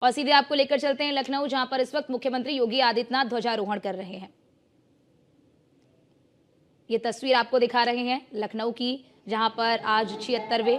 और सीधे आपको लेकर चलते हैं लखनऊ, जहां पर इस वक्त मुख्यमंत्री योगी आदित्यनाथ ध्वजारोहण कर रहे हैं। ये तस्वीर आपको दिखा रहे हैं लखनऊ की, जहां पर आज 76वें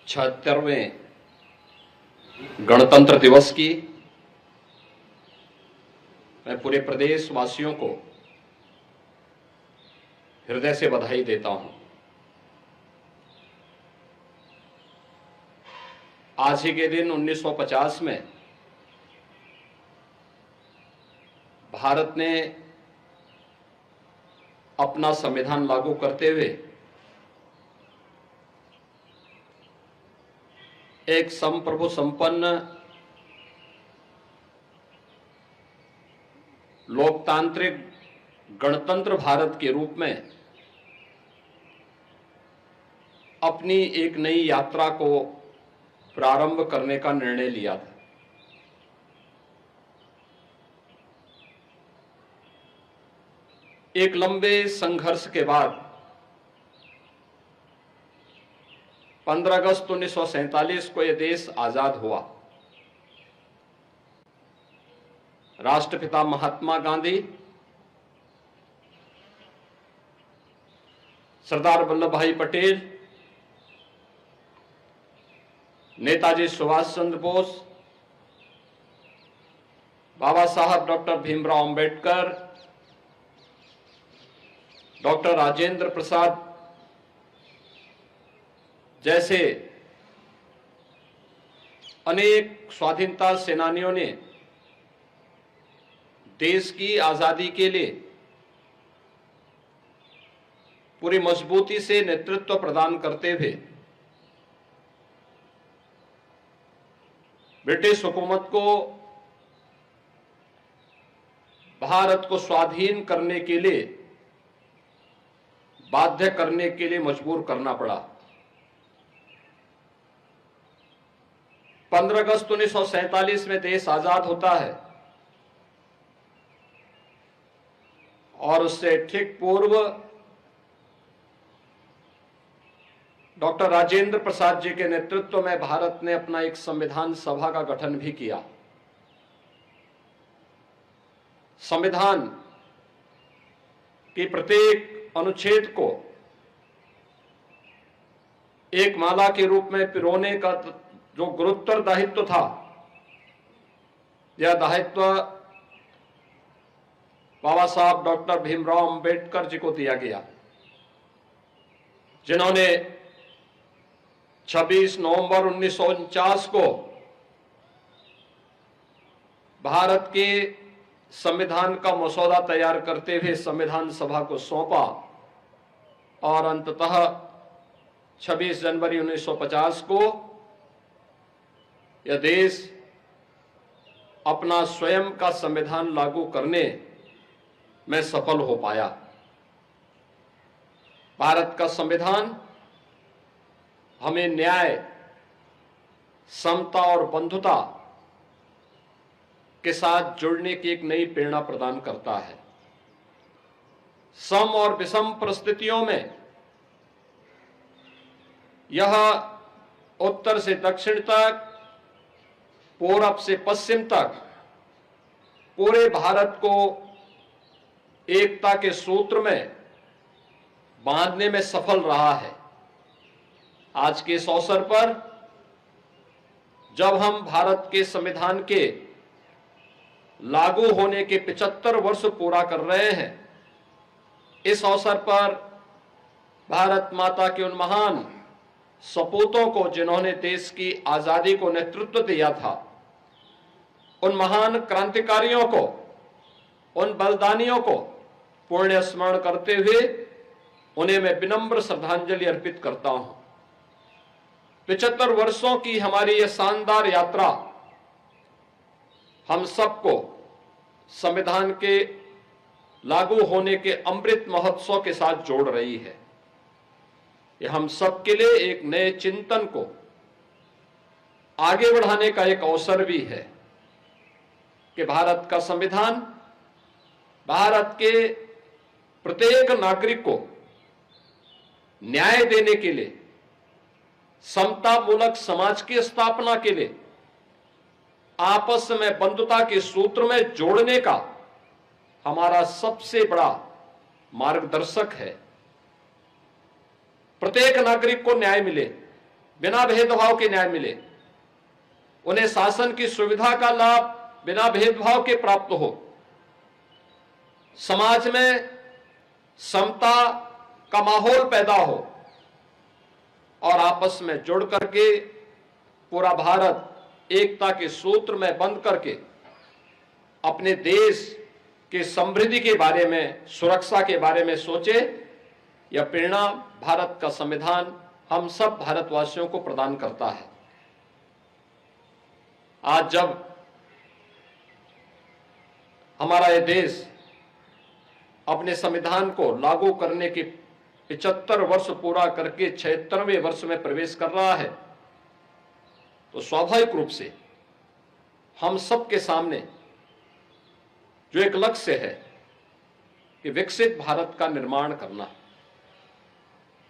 छिहत्तरवें गणतंत्र दिवस की मैं पूरे प्रदेश वासियों को हृदय से बधाई देता हूं। आज ही के दिन 1950 में भारत ने अपना संविधान लागू करते हुए एक संप्रभु संपन्न लोकतांत्रिक गणतंत्र भारत के रूप में अपनी एक नई यात्रा को प्रारंभ करने का निर्णय लिया था। एक लंबे संघर्ष के बाद 15 अगस्त 1947 को यह देश आजाद हुआ। राष्ट्रपिता महात्मा गांधी, सरदार वल्लभ भाई पटेल, नेताजी सुभाष चंद्र बोस, बाबा साहब डॉक्टर भीमराव अंबेडकर, डॉक्टर राजेंद्र प्रसाद जैसे अनेक स्वाधीनता सेनानियों ने देश की आजादी के लिए पूरी मजबूती से नेतृत्व प्रदान करते हुए ब्रिटिश हुकूमत को भारत को स्वाधीन करने के लिए बाध्य करने के लिए मजबूर करना पड़ा। 15 अगस्त 1947 में देश आजाद होता है और उससे ठीक पूर्व डॉक्टर राजेंद्र प्रसाद जी के नेतृत्व में भारत ने अपना एक संविधान सभा का गठन भी किया। संविधान के प्रत्येक अनुच्छेद को एक माला के रूप में पिरोने का जो गुरुतर दायित्व था, यह दायित्व बाबा साहब डॉक्टर भीमराव अंबेडकर जी को दिया गया, जिन्होंने 26 नवंबर 1949 को भारत के संविधान का मसौदा तैयार करते हुए संविधान सभा को सौंपा और अंततः 26 जनवरी 1950 को यह देश अपना स्वयं का संविधान लागू करने में सफल हो पाया। भारत का संविधान हमें न्याय, समता और बंधुता के साथ जुड़ने की एक नई प्रेरणा प्रदान करता है। सम और विषम परिस्थितियों में यह उत्तर से दक्षिण तक, पूर्व से पश्चिम तक पूरे भारत को एकता के सूत्र में बांधने में सफल रहा है। आज के इस अवसर पर जब हम भारत के संविधान के लागू होने के 75 वर्ष पूरा कर रहे हैं, इस अवसर पर भारत माता के उन महान सपूतों को जिन्होंने देश की आजादी को नेतृत्व दिया था, उन महान क्रांतिकारियों को, उन बलिदानियों को पुण्य स्मरण करते हुए उन्हें मैं विनम्र श्रद्धांजलि अर्पित करता हूं। 75 वर्षों की हमारी यह शानदार यात्रा हम सबको संविधान के लागू होने के अमृत महोत्सव के साथ जोड़ रही है। यह हम सबके लिए एक नए चिंतन को आगे बढ़ाने का एक अवसर भी है कि भारत का संविधान भारत के प्रत्येक नागरिक को न्याय देने के लिए, समतामूलक समाज की स्थापना के लिए, आपस में बंधुता के सूत्र में जोड़ने का हमारा सबसे बड़ा मार्गदर्शक है। प्रत्येक नागरिक को न्याय मिले, बिना भेदभाव के न्याय मिले, उन्हें शासन की सुविधा का लाभ बिना भेदभाव के प्राप्त हो, समाज में समता का माहौल पैदा हो और आपस में जुड़ करके पूरा भारत एकता के सूत्र में बंध करके अपने देश के समृद्धि के बारे में, सुरक्षा के बारे में सोचे। यह प्रेरणा भारत का संविधान हम सब भारतवासियों को प्रदान करता है। आज जब हमारा यह देश अपने संविधान को लागू करने के 75 वर्ष पूरा करके 76वें वर्ष में प्रवेश कर रहा है, तो स्वाभाविक रूप से हम सबके सामने जो एक लक्ष्य है कि विकसित भारत का निर्माण करना।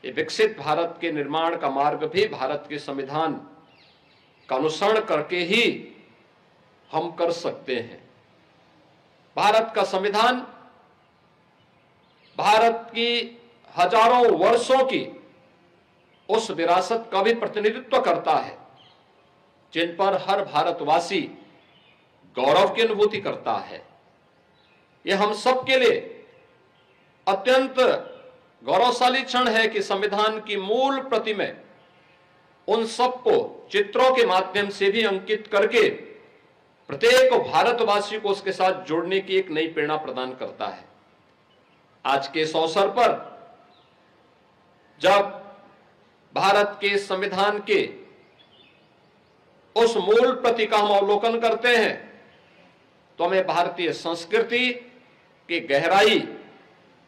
ये विकसित भारत के निर्माण का मार्ग भी भारत के संविधान का अनुसरण करके ही हम कर सकते हैं। भारत का संविधान भारत की हजारों वर्षों की उस विरासत का भी प्रतिनिधित्व करता है जिन पर हर भारतवासी गौरव की अनुभूति करता है। यह हम सब के लिए अत्यंत गौरवशाली क्षण है कि संविधान की मूल प्रति में उन सबको चित्रों के माध्यम से भी अंकित करके प्रत्येक भारतवासी को उसके साथ जोड़ने की एक नई प्रेरणा प्रदान करता है। आज के इस अवसर पर जब भारत के संविधान के उस मूल प्रति का हम अवलोकन करते हैं तो हमें भारतीय संस्कृति की गहराई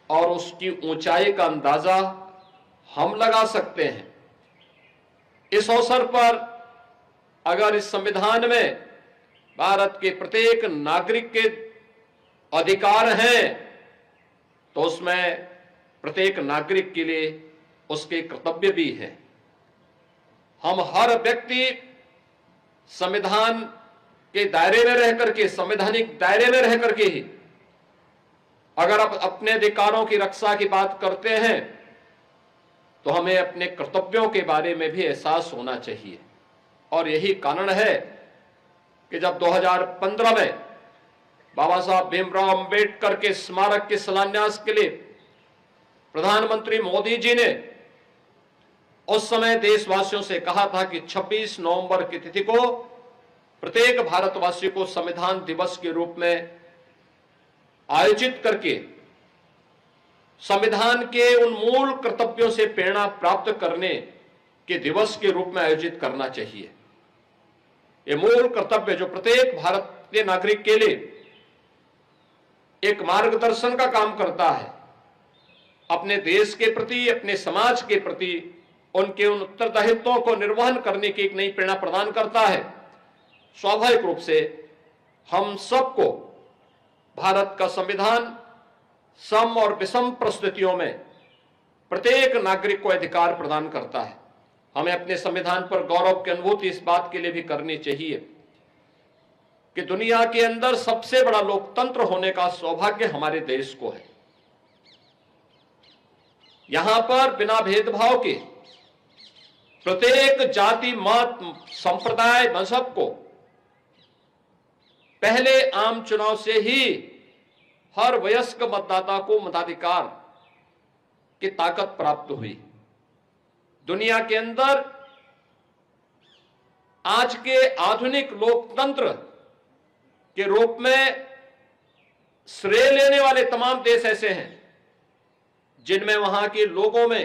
और उसकी ऊंचाई का अंदाजा हम लगा सकते हैं। इस अवसर पर अगर इस संविधान में भारत के प्रत्येक नागरिक के अधिकार हैं तो उसमें प्रत्येक नागरिक के लिए उसके कर्तव्य भी हैं। हम हर व्यक्ति संविधान के दायरे में रह करके, संवैधानिक दायरे में रह करके ही अगर आप अपने अधिकारों की रक्षा की बात करते हैं तो हमें अपने कर्तव्यों के बारे में भी एहसास होना चाहिए। और यही कारण है कि जब 2015 में बाबा साहब भीमराव अंबेडकर के स्मारक के शिलान्यास के लिए प्रधानमंत्री मोदी जी ने उस समय देशवासियों से कहा था कि 26 नवंबर की तिथि को प्रत्येक भारतवासी को संविधान दिवस के रूप में आयोजित करके संविधान के उन मूल कर्तव्यों से प्रेरणा प्राप्त करने के दिवस के रूप में आयोजित करना चाहिए। ये मूल कर्तव्य जो प्रत्येक भारतीय नागरिक के लिए एक मार्गदर्शन का काम करता है, अपने देश के प्रति, अपने समाज के प्रति उनके उन उत्तरदायित्वों को निर्वहन करने की एक नई प्रेरणा प्रदान करता है। स्वाभाविक रूप से हम सबको भारत का संविधान सम और विषम परिस्थितियों में प्रत्येक नागरिक को अधिकार प्रदान करता है। हमें अपने संविधान पर गौरव की अनुभूति इस बात के लिए भी करनी चाहिए कि दुनिया के अंदर सबसे बड़ा लोकतंत्र होने का सौभाग्य हमारे देश को है। यहां पर बिना भेदभाव के प्रत्येक जाति, मत, संप्रदाय, मजहब को पहले आम चुनाव से ही हर वयस्क मतदाता को मताधिकार की ताकत प्राप्त हुई। दुनिया के अंदर आज के आधुनिक लोकतंत्र के रूप में श्रेय लेने वाले तमाम देश ऐसे हैं जिनमें वहां के लोगों में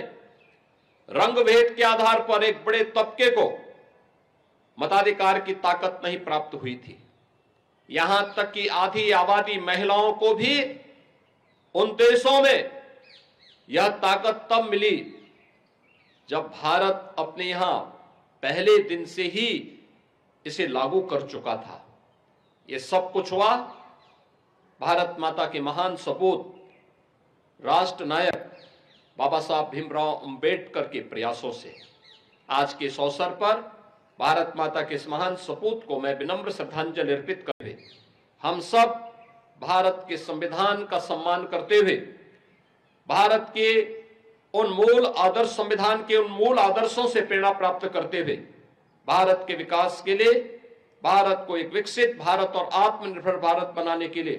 रंग भेद के आधार पर एक बड़े तबके को मताधिकार की ताकत नहीं प्राप्त हुई थी। यहां तक कि आधी आबादी महिलाओं को भी उन देशों में यह ताकत तब मिली जब भारत अपने यहां पहले दिन से ही इसे लागू कर चुका था। यह सब कुछ हुआ भारत माता के महान सपूत राष्ट्र नायक बाबा साहब भीमराव अंबेडकर के प्रयासों से। आज के इस अवसर पर भारत माता के इस महान सपूत को मैं विनम्र श्रद्धांजलि अर्पित करते हम सब भारत के संविधान का सम्मान करते हुए भारत के उन मूल आदर्श, संविधान के उन मूल आदर्शों से प्रेरणा प्राप्त करते हुए भारत के विकास के लिए, भारत को एक विकसित भारत और आत्मनिर्भर भारत बनाने के लिए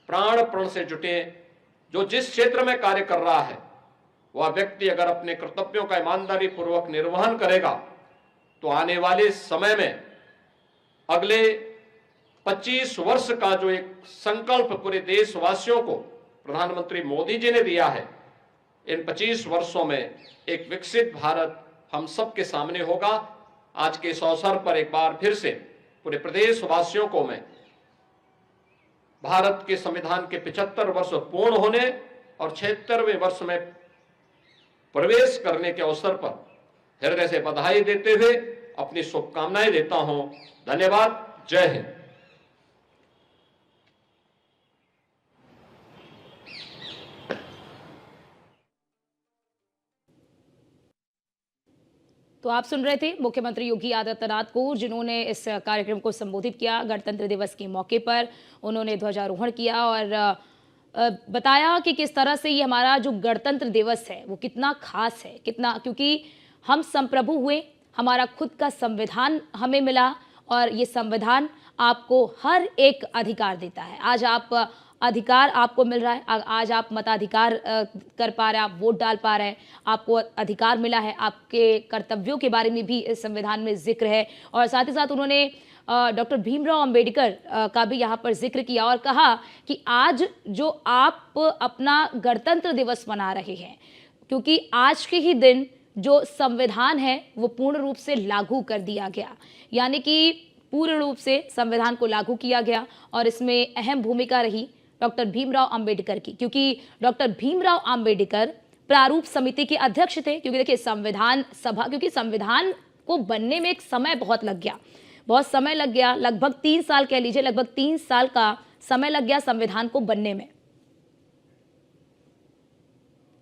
प्राण प्रण से जुटे। जो जिस क्षेत्र में कार्य कर रहा है वह व्यक्ति अगर अपने कर्तव्यों का ईमानदारी पूर्वक निर्वहन करेगा तो आने वाले समय में अगले 25 वर्ष का जो एक संकल्प पूरे देशवासियों को प्रधानमंत्री मोदी जी ने दिया है, इन 25 वर्षों में एक विकसित भारत हम सब के सामने होगा। आज के इस अवसर पर एक बार फिर से पूरे प्रदेशवासियों को मैं भारत के संविधान के 75 वर्ष पूर्ण होने और 76वें वर्ष में प्रवेश करने के अवसर पर हृदय से बधाई देते हुए अपनी शुभकामनाएं देता हूं। धन्यवाद। जय हिंद। तो आप सुन रहे थे मुख्यमंत्री योगी आदित्यनाथ को, जिन्होंने इस कार्यक्रम को संबोधित किया। गणतंत्र दिवस के मौके पर उन्होंने ध्वजारोहण किया और बताया कि किस तरह से ये हमारा जो गणतंत्र दिवस है वो कितना खास है, कितना, क्योंकि हम संप्रभु हुए, हमारा खुद का संविधान हमें मिला और ये संविधान आपको हर एक अधिकार देता है। आज आप अधिकार आपको मिल रहा है, आज आप मताधिकार कर पा रहे हैं, आप वोट डाल पा रहे हैं, आपको अधिकार मिला है। आपके कर्तव्यों के बारे में भी इस संविधान में जिक्र है और साथ ही साथ उन्होंने डॉक्टर भीमराव अंबेडकर का भी यहाँ पर जिक्र किया और कहा कि आज जो आप अपना गणतंत्र दिवस मना रहे हैं, क्योंकि आज के ही दिन जो संविधान है वो पूर्ण रूप से लागू कर दिया गया, यानी कि पूर्ण रूप से संविधान को लागू किया गया और इसमें अहम भूमिका रही डॉक्टर भीमराव अंबेडकर की, क्योंकि डॉक्टर भीमराव अंबेडकर प्रारूप समिति के अध्यक्ष थे। क्योंकि देखिए संविधान सभा, क्योंकि संविधान को बनने में एक समय बहुत समय लग गया, लगभग 3 साल कह लीजिए, लगभग 3 साल का समय लग गया संविधान को बनने में।